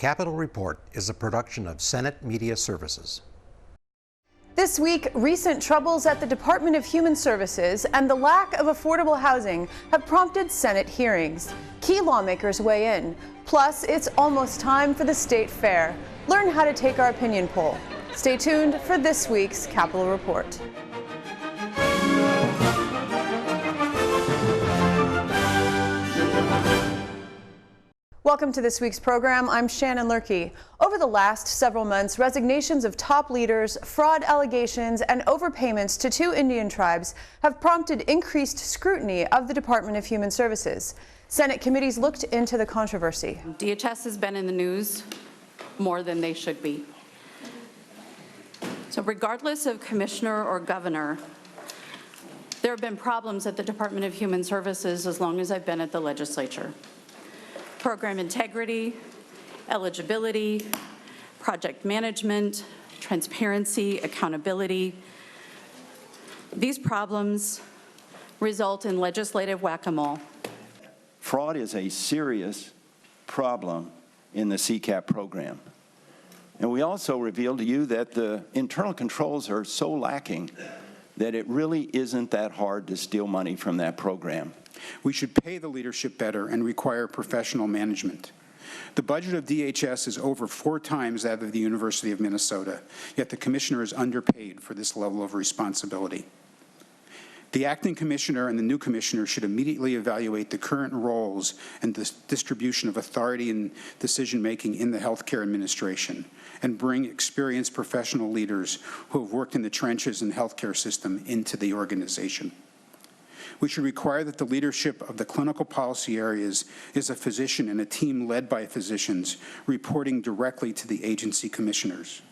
Capitol Report is a production of Senate Media Services. This week, recent troubles at the Department of Human Services and the lack of affordable housing have prompted Senate hearings. Key lawmakers weigh in. Plus, it's almost time for the State Fair. Learn how to take our opinion poll. Stay tuned for this week's Capitol Report. Welcome to this week's program. I'm Shannon Loehrke. Over the last several months, resignations of top leaders, fraud allegations, and overpayments to 2 Indian tribes have prompted increased scrutiny of the Department of Human Services. Senate committees looked into the controversy. DHS has been in the news more than they should be. So regardless of commissioner or governor, there have been problems at the Department of Human Services as long as I've been at the legislature. Program integrity, eligibility, project management, transparency, accountability. These problems result in legislative whack-a-mole. Fraud is a serious problem in the CCAP program. And we also revealed to you that the internal controls are so lacking that it really isn't that hard to steal money from that program. We should pay the leadership better and require professional management. The budget of DHS is over 4 times that of the University of Minnesota, yet the commissioner is underpaid for this level of responsibility. The acting commissioner and the new commissioner should immediately evaluate the current roles and the distribution of authority and decision-making in the healthcare administration and bring experienced professional leaders who have worked in the trenches in the healthcare system into the organization. We should require that the leadership of the clinical policy areas is a physician and a team led by physicians reporting directly to the agency commissioners.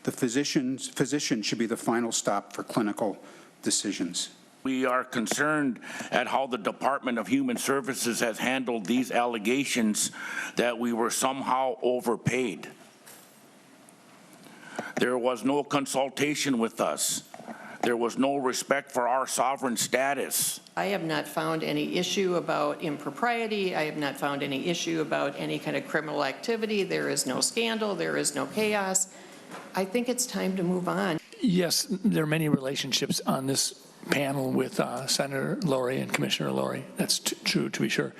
The physician should be the final stop for clinical decisions. We are concerned at how the Department of Human Services has handled these allegations that we were somehow overpaid. There was no consultation with us. There was no respect for our sovereign status. I have not found any issue about impropriety. I have not found any issue about any kind of criminal activity. There is no scandal. There is no chaos. I think it's time to move on. Yes, there are many relationships on this panel with Senator Loehrke and Commissioner Loehrke. That's true, to be sure.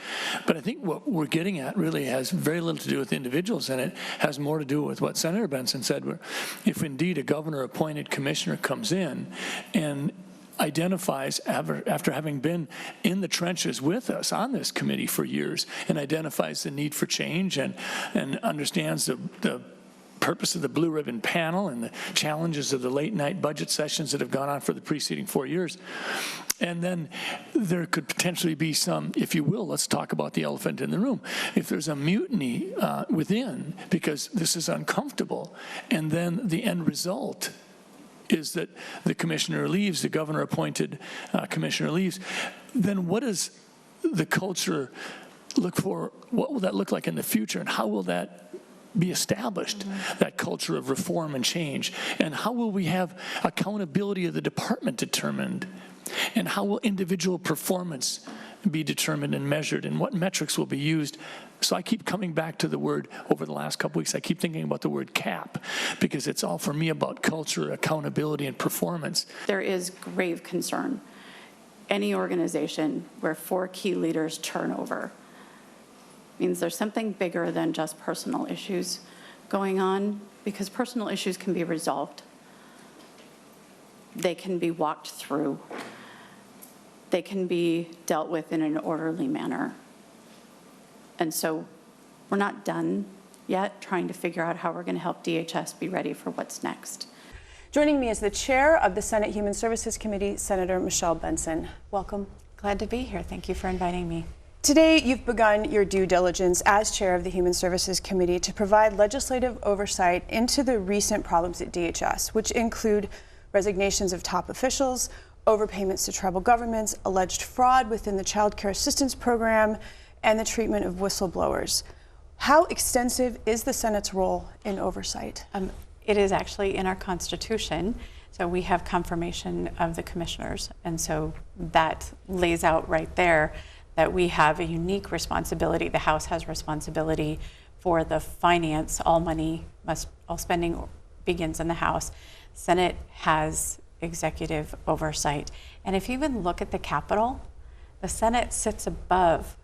But I think what we're getting at really has very little to do with individuals, and it has more to do with what Senator Benson said, where if indeed a governor-appointed commissioner comes in and identifies, after having been in the trenches with us on this committee for years, and identifies the need for change and understands the purpose of the Blue Ribbon panel and the challenges of the late night budget sessions that have gone on for the preceding 4 years. And then there could potentially be some, if you will, let's talk about the elephant in the room. If there's a mutiny within because this is uncomfortable, and then the end result is that the commissioner leaves, the governor appointed commissioner leaves, then what does the culture look for? What will that look like in the future, and how will that be established, that culture of reform and change? And how will we have accountability of the department determined? And how will individual performance be determined and measured? And what metrics will be used? So I keep coming back to the word, over the last couple weeks, I keep thinking about the word CAP, because it's all for me about culture, accountability, and performance. There is grave concern. Any organization where 4 key leaders turn over means there's something bigger than just personal issues going on, because personal issues can be resolved. They can be walked through. They can be dealt with in an orderly manner. And so we're not done yet trying to figure out how we're going to help DHS be ready for what's next. Joining me is the chair of the Senate Human Services Committee, Senator Michelle Benson. Welcome. Glad to be here. Thank you for inviting me. Today, you've begun your due diligence as chair of the Human Services Committee to provide legislative oversight into the recent problems at DHS, which include resignations of top officials, overpayments to tribal governments, alleged fraud within the Child Care Assistance Program, and the treatment of whistleblowers. How extensive is the Senate's role in oversight? It is actually in our Constitution. So we have confirmation of the commissioners. And so that lays out right there that we have a unique responsibility. The House has responsibility for the finance, all spending begins in the House. Senate has executive oversight. And if you even look at the Capitol, the Senate sits above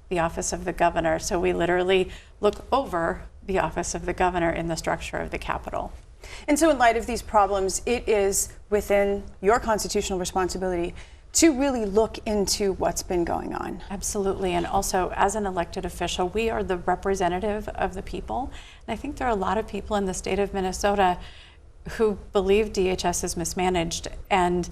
the office of the governor. So we literally look over the office of the governor in the structure of the Capitol. And so in light of these problems, it is within your constitutional responsibility to really look into what's been going on. Absolutely. And also, as an elected official, we are the representative of the people. And I think there are a lot of people in the state of Minnesota who believe DHS is mismanaged. And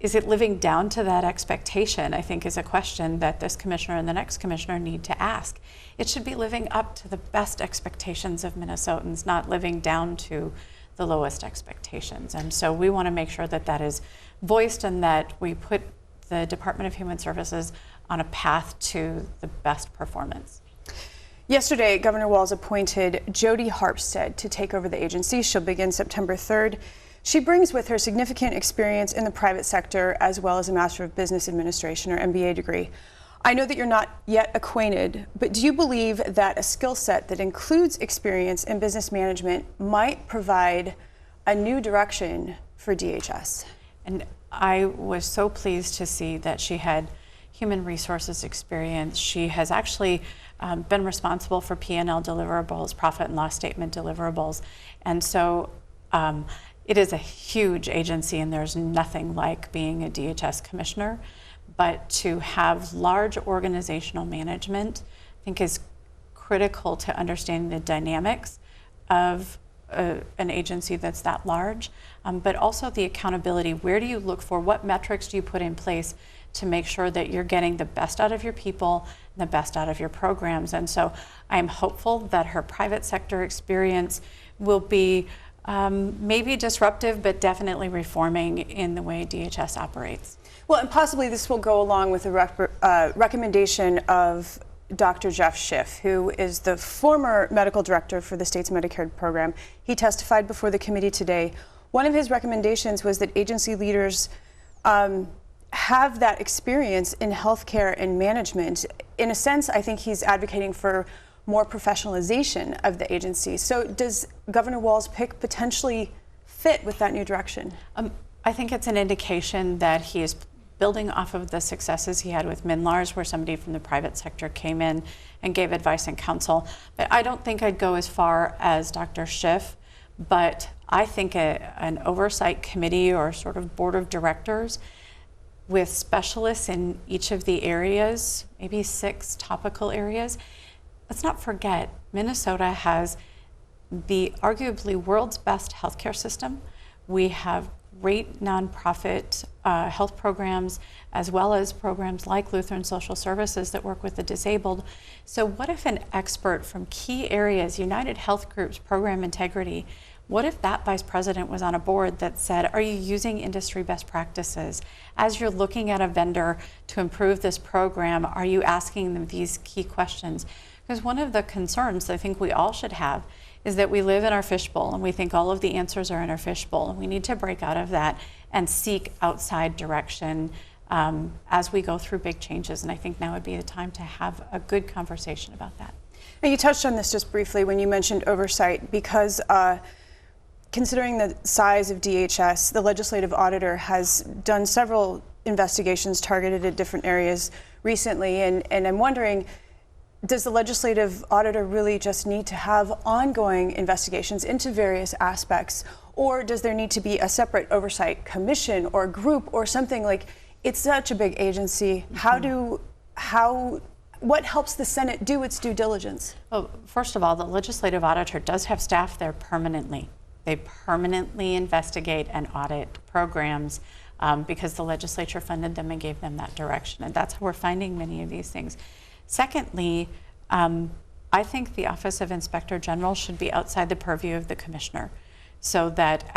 is it living down to that expectation, I think, is a question that this commissioner and the next commissioner need to ask. It should be living up to the best expectations of Minnesotans, not living down to the lowest expectations. And so we want to make sure that that is voiced and that we put the Department of Human Services on a path to the best performance. Yesterday, Governor Walz appointed Jody Harpstead to take over the agency. She'll begin September 3rd. She brings with her significant experience in the private sector as well as a Master of Business Administration or MBA degree. I know that you're not yet acquainted, but do you believe that a skill set that includes experience in business management might provide a new direction for DHS? And I was so pleased to see that she had human resources experience. She has actually been responsible for P&L deliverables, profit and loss statement deliverables. And so it is a huge agency, and there's nothing like being a DHS commissioner. But to have large organizational management, I think, is critical to understanding the dynamics of an agency that's that large, but also the accountability. Where do you look for? What metrics do you put in place to make sure that you're getting the best out of your people and the best out of your programs? And so I'm hopeful that her private sector experience will be maybe disruptive, but definitely reforming in the way DHS operates. Well, and possibly this will go along with the recommendation of Dr. Jeff Schiff, who is the former medical director for the state's Medicare program. He testified before the committee today. One of his recommendations was that agency leaders have that experience in healthcare and management. In a sense, I think he's advocating for more professionalization of the agency. So does Governor Walz's pick potentially fit with that new direction? I think it's an indication that he is building off of the successes he had with MNLARS, where somebody from the private sector came in and gave advice and counsel. But I don't think I'd go as far as Dr. Schiff, but I think an oversight committee or sort of board of directors with specialists in each of the areas, maybe 6 topical areas. Let's not forget, Minnesota has the arguably world's best healthcare system. We have great nonprofit health programs, as well as programs like Lutheran Social Services that work with the disabled. So what if an expert from key areas, United Health Group's program integrity, what if that vice president was on a board that said, are you using industry best practices? As you're looking at a vendor to improve this program, are you asking them these key questions? Because one of the concerns I think we all should have is that we live in our fishbowl and we think all of the answers are in our fishbowl, and we need to break out of that and seek outside direction as we go through big changes. And I think now would be the time to have a good conversation about that. And you touched on this just briefly when you mentioned oversight, because considering the size of DHS, the legislative auditor has done several investigations targeted at different areas recently, and I'm wondering, does the legislative auditor really just need to have ongoing investigations into various aspects, or does there need to be a separate oversight commission or group or something? Like, it's such a big agency. What helps the Senate do its due diligence? Well, first of all, the legislative auditor does have staff there permanently. They permanently investigate and audit programs because the legislature funded them and gave them that direction. And that's how we're finding many of these things. Secondly, I think the Office of Inspector General should be outside the purview of the commissioner, so that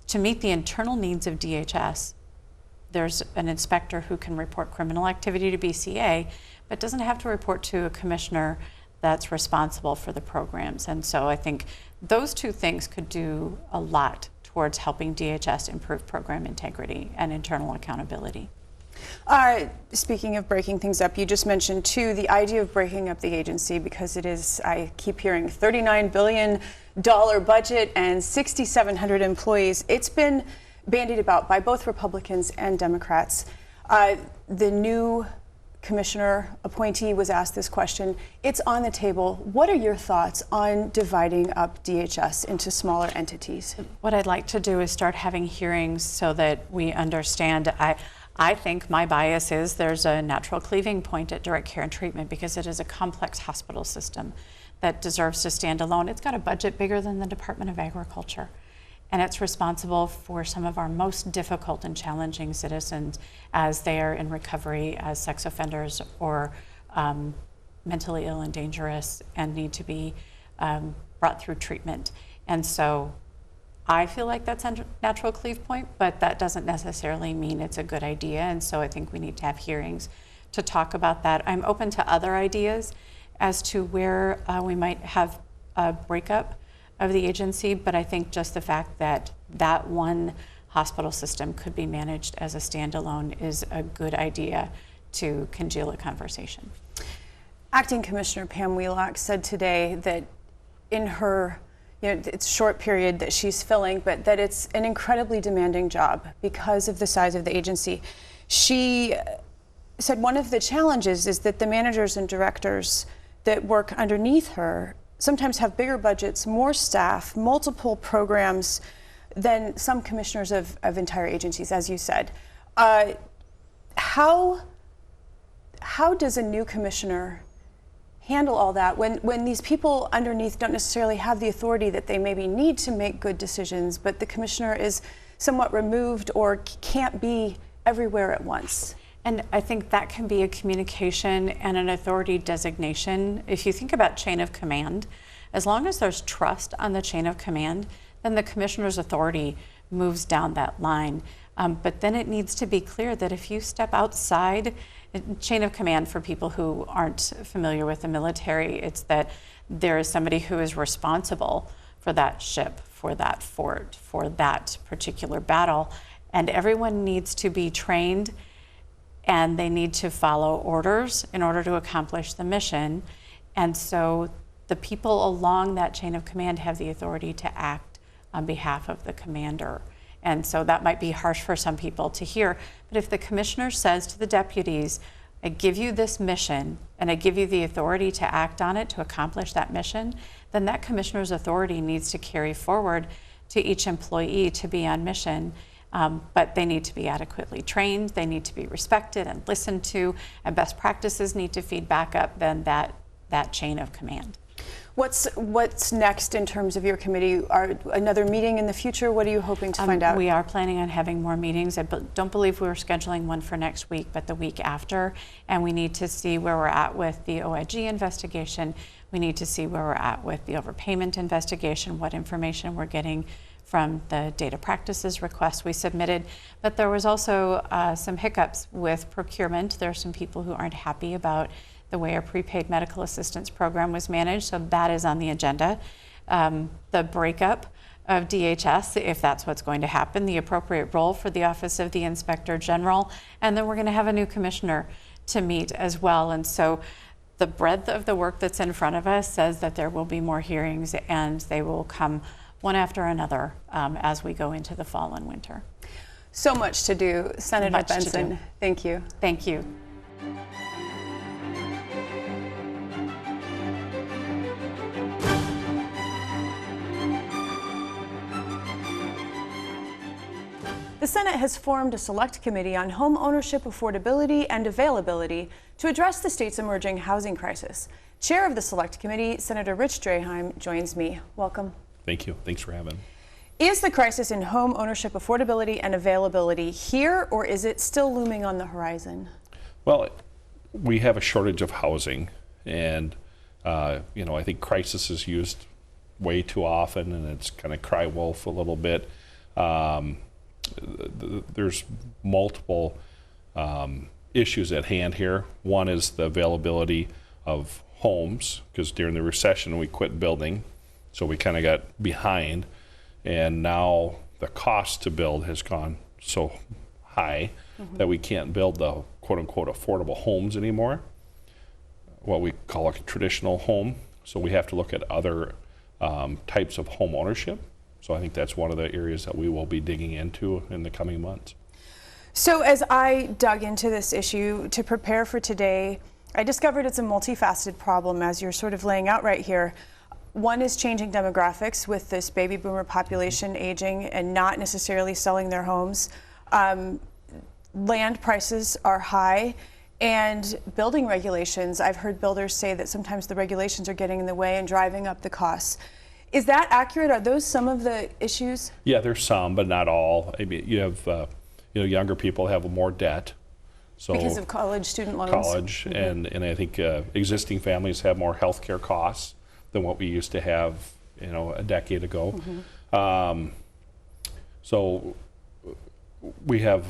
to meet the internal needs of DHS, there's an inspector who can report criminal activity to BCA, but doesn't have to report to a commissioner that's responsible for the programs. And so I think those 2 things could do a lot towards helping DHS improve program integrity and internal accountability. Speaking of breaking things up, you just mentioned too the idea of breaking up the agency, because it is, I keep hearing, $39 billion budget and 6,700 employees. It's been bandied about by both Republicans and Democrats. The new commissioner appointee was asked this question. It's on the table. What are your thoughts on dividing up DHS into smaller entities? What I'd like to do is start having hearings so that we understand. I think my bias is there's a natural cleaving point at direct care and treatment because it is a complex hospital system that deserves to stand alone. It's got a budget bigger than the Department of Agriculture, and it's responsible for some of our most difficult and challenging citizens as they are in recovery as sex offenders or mentally ill and dangerous and need to be brought through treatment. And so I feel like that's a natural cleave point, but that doesn't necessarily mean it's a good idea. And so I think we need to have hearings to talk about that. I'm open to other ideas as to where we might have a breakup of the agency, but I think just the fact that that one hospital system could be managed as a standalone is a good idea to congeal a conversation. Acting Commissioner Pam Wheelock said today that in her, it's a short period that she's filling, but that it's an incredibly demanding job because of the size of the agency. She said one of the challenges is that the managers and directors that work underneath her sometimes have bigger budgets, more staff, multiple programs than some commissioners of entire agencies, as you said. How does a new commissioner handle all that when these people underneath don't necessarily have the authority that they maybe need to make good decisions, but the commissioner is somewhat removed or can't be everywhere at once? And I think that can be a communication and an authority designation. If you think about chain of command, as long as there's trust on the chain of command, then the commissioner's authority moves down that line. But then it needs to be clear that if you step outside chain of command, for people who aren't familiar with the military, it's that there is somebody who is responsible for that ship, for that fort, for that particular battle, and everyone needs to be trained and they need to follow orders in order to accomplish the mission. And so the people along that chain of command have the authority to act on behalf of the commander. And so that might be harsh for some people to hear, but if the commissioner says to the deputies, I give you this mission and I give you the authority to act on it to accomplish that mission, then that commissioner's authority needs to carry forward to each employee to be on mission. But they need to be adequately trained, they need to be respected and listened to, and best practices need to feed back up then that chain of command. What's next in terms of your committee? Another meeting in the future? What are you hoping to find out? We are planning on having more meetings. I don't believe we're scheduling one for next week, but the week after. And we need to see where we're at with the OIG investigation. We need to see where we're at with the overpayment investigation, what information we're getting from the data practices requests we submitted. But there was also some hiccups with procurement. There are some people who aren't happy about the way our prepaid medical assistance program was managed, so that is on the agenda. The breakup of DHS, if that's what's going to happen, the appropriate role for the Office of the Inspector General, and then we're going to have a new commissioner to meet as well. And so the breadth of the work that's in front of us says that there will be more hearings, and they will come one after another as we go into the fall and winter. So much to do. Senator Benson, thank you. Thank you. The Senate has formed a select committee on home ownership affordability and availability to address the state's emerging housing crisis. Chair of the select committee, Senator Rich Draheim, joins me. Welcome. Thank you. Thanks for having me. Is the crisis in home ownership affordability and availability here, or is it still looming on the horizon? Well, we have a shortage of housing, and I think crisis is used way too often, and it's kind of cry wolf a little bit. There's multiple issues at hand here. One is the availability of homes, because during the recession we quit building, so we kind of got behind, and now the cost to build has gone so high that we can't build the quote-unquote affordable homes anymore, what we call a traditional home. So we have to look at other types of home ownership. So I think that's one of the areas that we will be digging into in the coming months. So as I dug into this issue to prepare for today, I discovered it's a multifaceted problem, as you're sort of laying out right here. One is changing demographics with this baby boomer population aging and not necessarily selling their homes. Land prices are high, and building regulations. I've heard builders say that sometimes the regulations are getting in the way and driving up the costs. Is that accurate? Are those some of the issues? Yeah, there's some, but not all. I mean, you have younger people have more debt. So because of college student loans? College, and I think existing families have more health care costs than what we used to have, a decade ago. So we have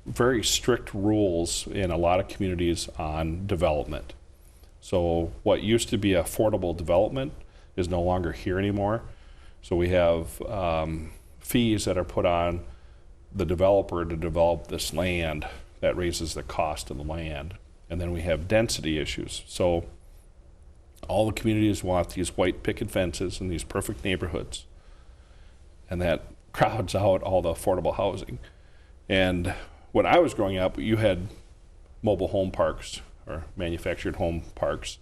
very strict rules in a lot of communities on development. So what used to be affordable development is no longer here anymore. So we have fees that are put on the developer to develop this land that raises the cost of the land. And then we have density issues. So all the communities want these white picket fences in these perfect neighborhoods, and that crowds out all the affordable housing. And when I was growing up, you had mobile home parks or manufactured home parks,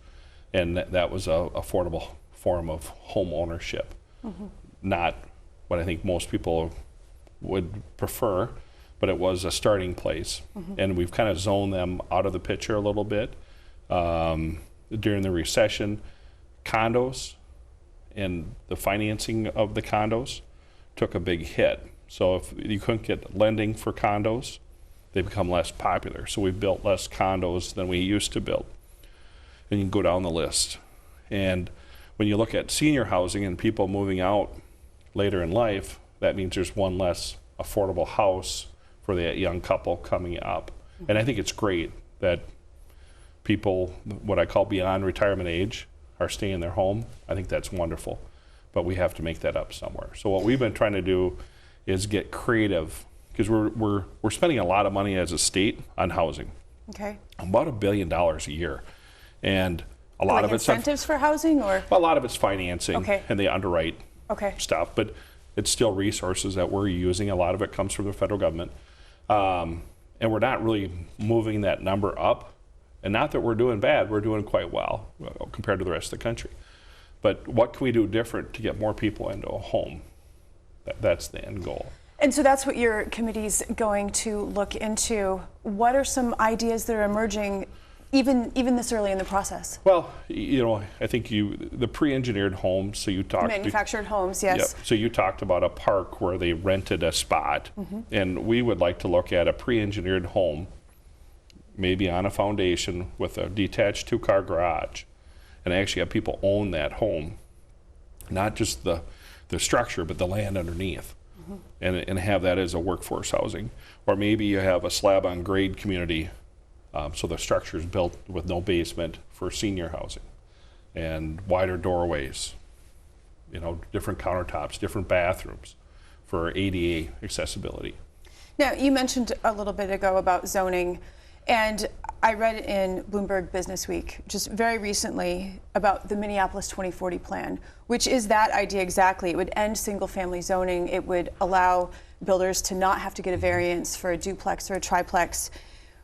and that was a affordable form of home ownership. Not what I think most people would prefer, but it was a starting place. And we've kind of zoned them out of the picture a little bit. During the recession, condos and the financing of the condos took a big hit. So if you couldn't get lending for condos, they become less popular. So we built less condos than we used to build. And you can go down the list. And when you look at senior housing and people moving out later in life, that means there's one less affordable house for that young couple coming up. And I think it's great that people, what I call beyond retirement age, are staying in their home. I think that's wonderful. But we have to make that up somewhere. So what we've been trying to do is get creative, because we're spending a lot of money as a state on housing. Okay. About $1 billion a year. And a lot like of it's incentives for housing, or? A lot of it's financing, Okay. and they underwrite stuff, but it's still resources that we're using. A lot of it comes from the federal government. And we're not really moving that number up. And not that we're doing bad, we're doing quite well compared to the rest of the country. But what can we do different to get more people into a home? That's the end goal. And so that's what your committee's going to look into. What are some ideas that are emerging even this early in the process? Well, I think the pre-engineered homes, so you talked... Manufactured homes, yes. Yep. So you talked about a park where they rented a spot, and we would like to look at a pre-engineered home, maybe on a foundation with a detached two-car garage, and actually have people own that home, not just the structure, but the land underneath, and have that as a workforce housing. Or maybe you have a slab-on-grade community, so the structure is built with no basement for senior housing, and wider doorways, different countertops, different bathrooms for ADA accessibility. Now, you mentioned a little bit ago about zoning, and I read in Bloomberg Business Week just very recently about the Minneapolis 2040 plan, which is that idea exactly. It would end single-family zoning. It would allow builders to not have to get a variance for a duplex or a triplex.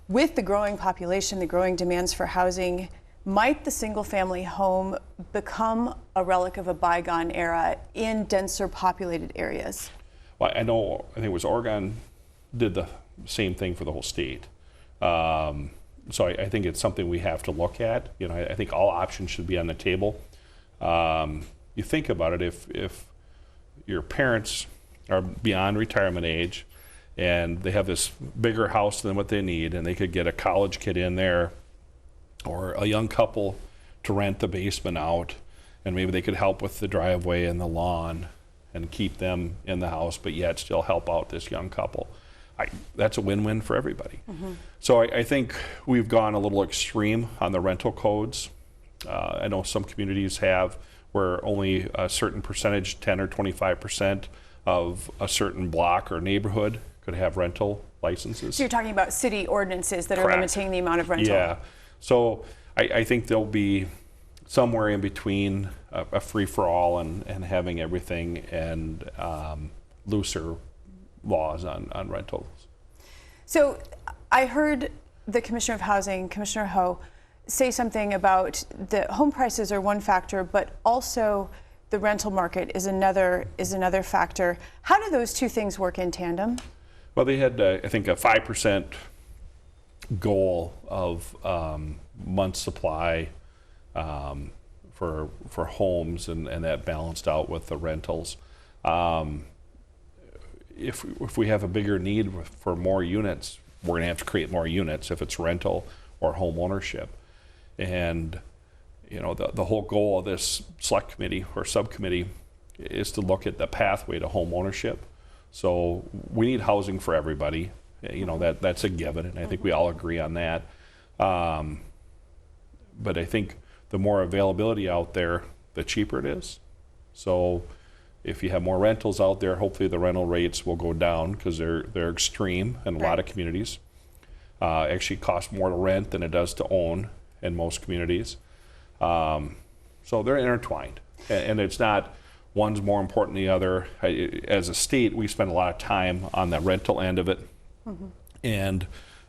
With the growing population, the growing demands for housing, might the single-family home become a relic of a bygone era in denser populated areas? Well, I think it was Oregon did the same thing for the whole state. So I think it's something we have to look at. I think all options should be on the table. You think about it, if your parents are beyond retirement age and they have this bigger house than what they need, and they could get a college kid in there or a young couple to rent the basement out, and maybe they could help with the driveway and the lawn and keep them in the house, but yet still help out this young couple. That's a win-win for everybody. So I think we've gone a little extreme on the rental codes. I know some communities have where only a certain percentage, 10 or 25% of a certain block or neighborhood could have rental licenses. So you're talking about city ordinances that are Correct. limiting the amount of rental. Yeah. So I think there'll be somewhere in between a free-for-all and having everything and looser laws on rentals. So I heard the Commissioner of Housing, Commissioner Ho, say something about the home prices are one factor, but also the rental market is another factor. How do those two things work in tandem? Well, they had, I think, a 5% goal of month supply for homes, and that balanced out with the rentals. If we have a bigger need for more units, we're going to have to create more units if it's rental or home ownership. And the whole goal of this select committee or subcommittee is to look at the pathway to home ownership. So we need housing for everybody. That's a given, and I think we all agree on that. But I think the more availability out there, the cheaper it is. So if you have more rentals out there, hopefully the rental rates will go down because they're extreme in a lot of communities. Actually costs more to rent than it does to own in most communities. So they're intertwined, and it's not one's more important than the other. As a state, we spend a lot of time on the rental end of it, and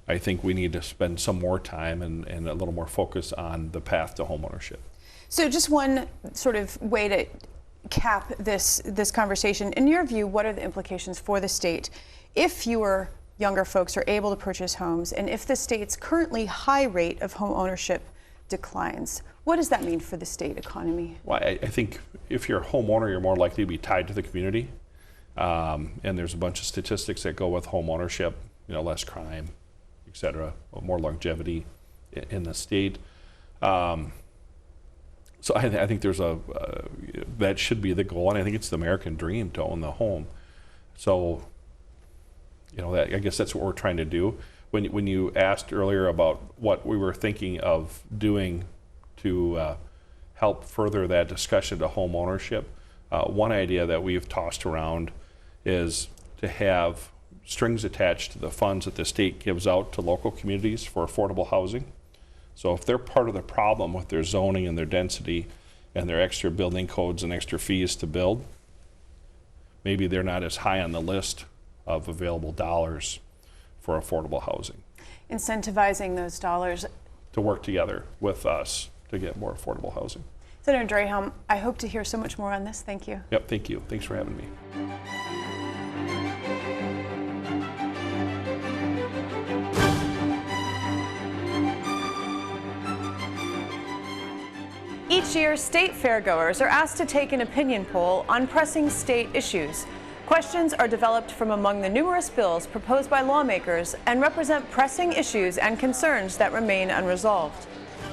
I think we need to spend some more time and a little more focus on the path to homeownership. So just one sort of way to cap this conversation. In your view, what are the implications for the state if fewer younger folks are able to purchase homes, and if the state's currently high rate of home ownership declines? What does that mean for the state economy? Well, I think if you're a homeowner, you're more likely to be tied to the community. And there's a bunch of statistics that go with home ownership, less crime, et cetera, more longevity in the state. So I think there's that should be the goal, and I think it's the American dream to own the home. So, I guess that's what we're trying to do. When you asked earlier about what we were thinking of doing to help further that discussion to home ownership, one idea that we've tossed around is to have strings attached to the funds that the state gives out to local communities for affordable housing. So if they're part of the problem with their zoning and their density and their extra building codes and extra fees to build, maybe they're not as high on the list of available dollars for affordable housing. Incentivizing those dollars to work together with us to get more affordable housing. Senator Draheim, I hope to hear so much more on this. Thank you. Yep, thank you. Thanks for having me. Each year, state fairgoers are asked to take an opinion poll on pressing state issues. Questions are developed from among the numerous bills proposed by lawmakers and represent pressing issues and concerns that remain unresolved.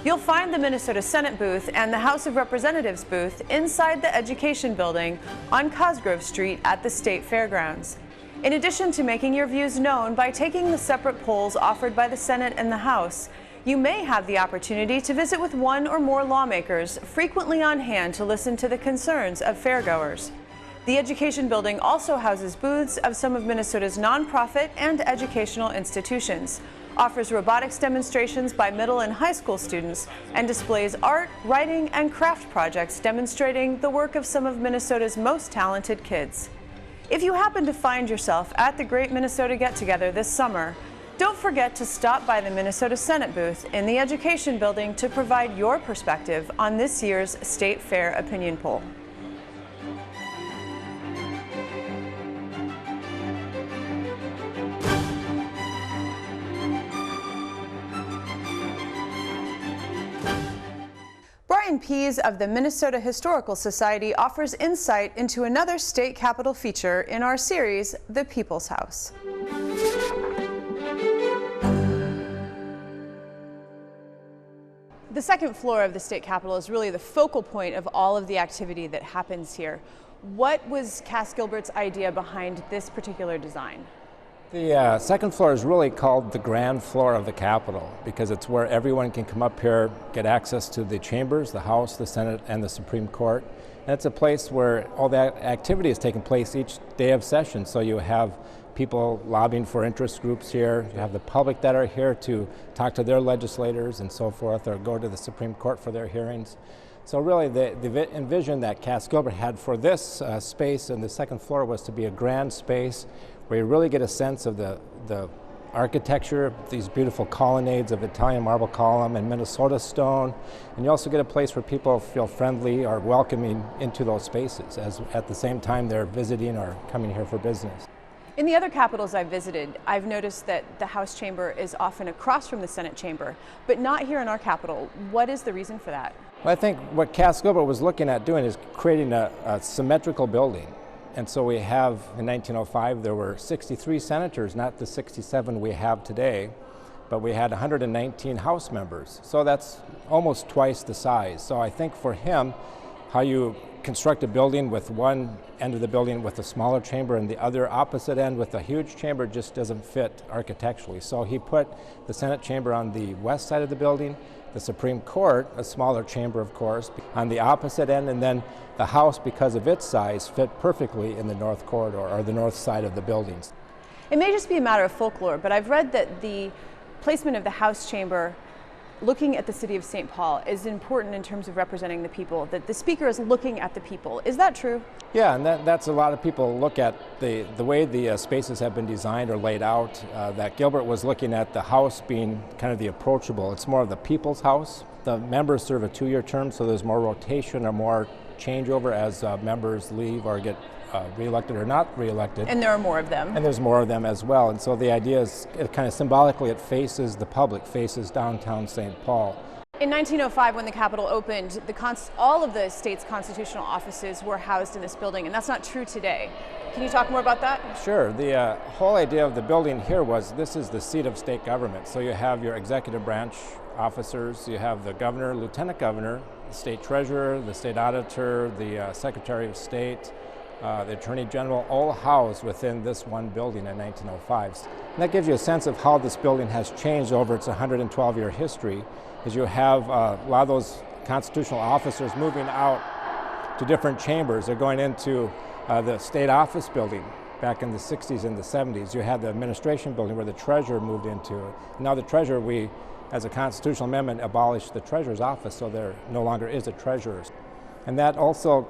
You'll find the Minnesota Senate booth and the House of Representatives booth inside the Education Building on Cosgrove Street at the State Fairgrounds. In addition to making your views known by taking the separate polls offered by the Senate and the House, you may have the opportunity to visit with one or more lawmakers frequently on hand to listen to the concerns of fairgoers. The Education Building also houses booths of some of Minnesota's nonprofit and educational institutions, offers robotics demonstrations by middle and high school students, and displays art, writing, and craft projects demonstrating the work of some of Minnesota's most talented kids. If you happen to find yourself at the Great Minnesota Get-Together this summer, don't forget to stop by the Minnesota Senate booth in the Education Building to provide your perspective on this year's State Fair opinion poll. Brian Pease of the Minnesota Historical Society offers insight into another state capitol feature in our series, The People's House. The second floor of the state capitol is really the focal point of all of the activity that happens here. What was Cass Gilbert's idea behind this particular design? The second floor is really called the grand floor of the Capitol because it's where everyone can come up here, get access to the chambers, the House, the Senate, and the Supreme Court. And it's a place where all that activity is taking place each day of session. So you have people lobbying for interest groups here. You have the public that are here to talk to their legislators and so forth, or go to the Supreme Court for their hearings. So really the envision that Cass Gilbert had for this space in the second floor was to be a grand space where you really get a sense of the architecture, these beautiful colonnades of Italian marble column and Minnesota stone, and you also get a place where people feel friendly or welcoming into those spaces as at the same time they're visiting or coming here for business. In the other capitals I've visited, I've noticed that the House chamber is often across from the Senate chamber, but not here in our capital. What is the reason for that? Well, I think what Cass Gilbert was looking at doing is creating a symmetrical building. And so we have, in 1905, there were 63 senators, not the 67 we have today, but we had 119 House members. So that's almost twice the size. So I think for him, how you construct a building with one end of the building with a smaller chamber and the other opposite end with a huge chamber just doesn't fit architecturally. So he put the Senate chamber on the west side of the building, the Supreme Court, a smaller chamber of course, on the opposite end, and then the House, because of its size, fit perfectly in the north corridor or the north side of the buildings. It may just be a matter of folklore, but I've read that the placement of the House chamber looking at the city of St. Paul is important in terms of representing the people, that the speaker is looking at the people. Is that true? Yeah, and that's a lot of people look at the way the spaces have been designed or laid out, that Gilbert was looking at the House being kind of the approachable. It's more of the people's House. The members serve a 2-year term, so there's more rotation or more changeover as members leave or get reelected or not reelected. And there are more of them. And there's more of them as well. And so the idea is, it kind of symbolically, it faces the public, faces downtown St. Paul. In 1905, when the Capitol opened, all of the state's constitutional offices were housed in this building, and that's not true today. Can you talk more about that? Sure. The whole idea of the building here was this is the seat of state government. So you have your executive branch officers, you have the governor, lieutenant governor, the state treasurer, the state auditor, the secretary of state, the Attorney General, all housed within this one building in 1905. And that gives you a sense of how this building has changed over its 112-year history, is you have a lot of those constitutional officers moving out to different chambers. They're going into the state office building back in the 60s and the 70s. You had the administration building where the treasurer moved into. Now the treasurer, we, as a constitutional amendment, abolished the treasurer's office, so there no longer is a treasurer. And that also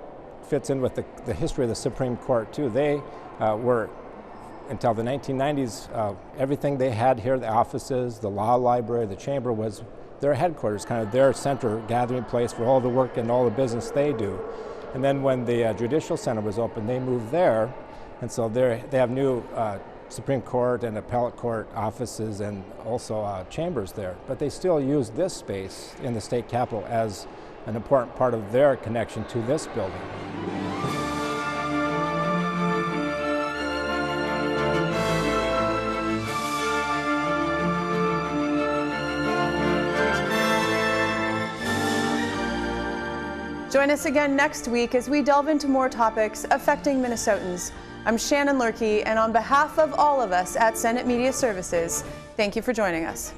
fits in with the history of the Supreme Court too. They were, until the 1990s, everything they had here, the offices, the law library, the chamber, was their headquarters, kind of their center gathering place for all the work and all the business they do. And then when the Judicial Center was open, they moved there, and so they have new Supreme Court and Appellate Court offices and also chambers there. But they still use this space in the state capitol as an important part of their connection to this building. Join us again next week as we delve into more topics affecting Minnesotans. I'm Shannon Loehrke, and on behalf of all of us at Senate Media Services, thank you for joining us.